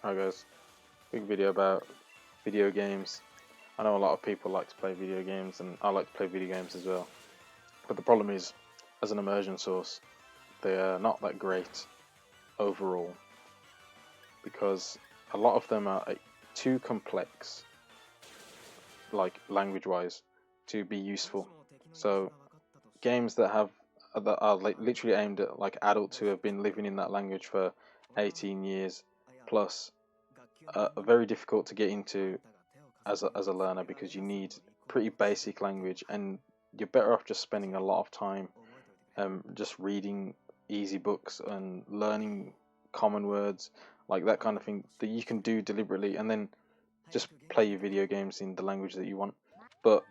Hi guys, big video about video games. I know a lot of people like to play video games, and I like to play video games as well. But the problem is, as an immersion source, they are not that great overall because a lot of them are too complex, like language-wise, to be useful. So games that are like literally aimed at like adults who have been living in that language for 18 years plus are very difficult to get into as a learner because you need pretty basic language, and you're better off just spending a lot of time just reading easy books and learning common words, like that kind of thing that you can do deliberately, and then just play your video games in the language that you want. But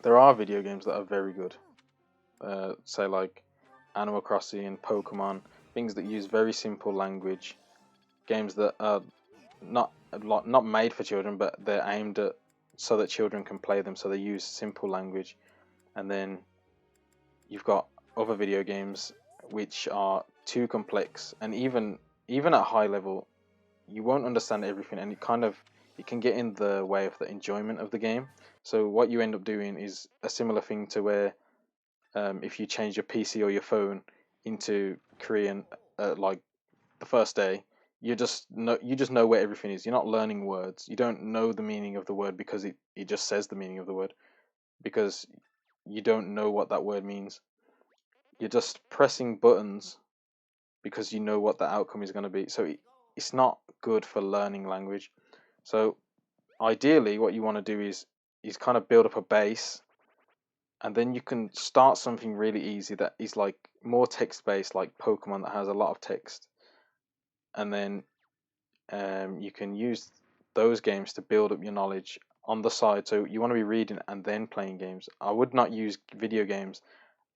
there are video games that are very good, say like Animal Crossing and Pokemon, things that use very simple language, games that are not made for children, but they're aimed at so that children can play them. So they use simple language, and then you've got other video games which are too complex, and even at high level, you won't understand everything, and it can get in the way of the enjoyment of the game. So what you end up doing is a similar thing to where if you change your PC or your phone into Korean, like the first day, you just know where everything is. You're not learning words. You don't know the meaning of the word because it just says the meaning of the word, because you don't know what that word means. You're just pressing buttons because you know what the outcome is going to be. So it's not good for learning language. So ideally, what you want to do is kind of build up a base, and then you can start something really easy that is like more text based, like Pokemon that has a lot of text, and then you can use those games to build up your knowledge on the side. So you want to be reading and then playing games. I would not use video games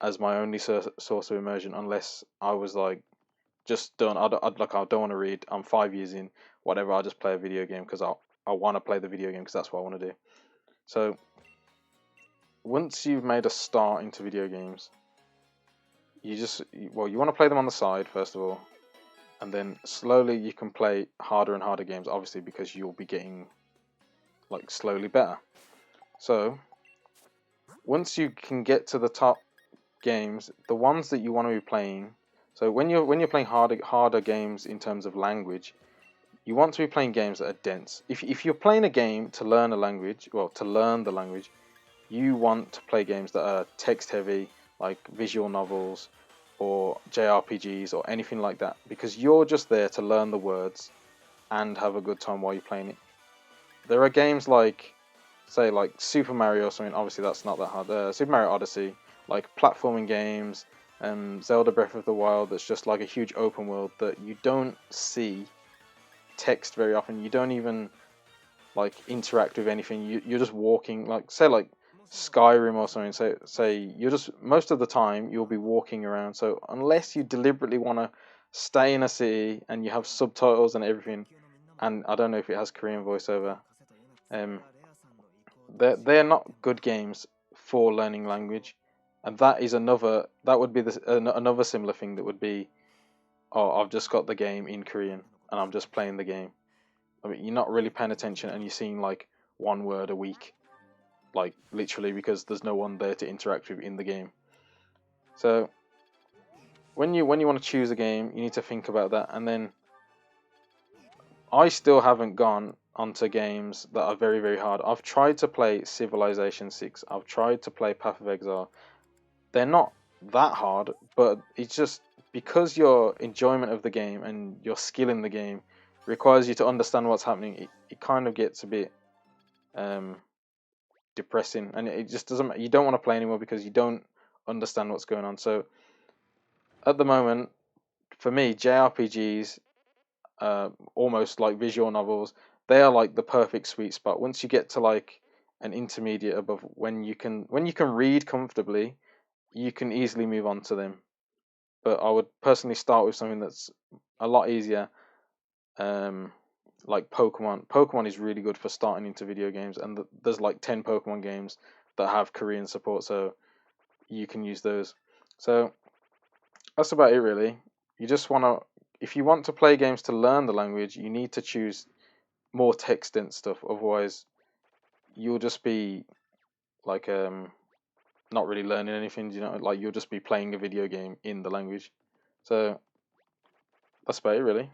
as my only source of immersion unless I was like just done. I don't want to read. I'm 5 years in, whatever. I'll just play a video game because I want to play the video game because that's what I want to do. So once you've made a start into video games, you want to play them on the side first of all, and then slowly you can play harder and harder games, obviously because you'll be getting like slowly better. So once you can get to the top games, the ones that you want to be playing. So when you're playing harder games in terms of language, you want to be playing games that are dense. If you're playing a game to learn a language, well, to learn the language, you want to play games that are text heavy, like visual novels or JRPGs or anything like that, because you're just there to learn the words and have a good time while you're playing it. There are games like, say, like Super Mario or something. Obviously, that's not that hard. Super Mario Odyssey, like platforming games, Zelda Breath of the Wild. That's just like a huge open world that you don't see text very often. You don't even like interact with anything. You're just walking. Like say like Skyrim or something. Say you're just most of the time you'll be walking around. So unless you deliberately want to stay in a city and you have subtitles and everything, and I don't know if it has Korean voiceover. Um, they're not good games for learning language, and that would be another similar thing that would be, oh, I've just got the game in Korean and I'm just playing the game. I mean, you're not really paying attention and you're seeing like one word a week, like literally because there's no one there to interact with in the game. So when you want to choose a game, you need to think about that. And then I still haven't gone onto games that are very, very hard. I've tried to play Civilization 6. I've tried to play Path of Exile. They're not that hard, but it's just because your enjoyment of the game and your skill in the game requires you to understand what's happening. It kind of gets a bit um, depressing, and it just doesn't. You don't want to play anymore because you don't understand what's going on. So at the moment, for me, JRPGs, almost like visual novels, they are like the perfect sweet spot. Once you get to like an intermediate above, when you can read comfortably, you can easily move on to them. But I would personally start with something that's a lot easier, um, like Pokemon. Pokemon is really good for starting into video games, and there's like 10 Pokemon games that have Korean support, so you can use those. So that's about it, really. You just want to if you want to play games to learn the language, you need to choose more text dense stuff. Otherwise, you'll just be like not really learning anything. You know, like you'll just be playing a video game in the language. So that's about it, really.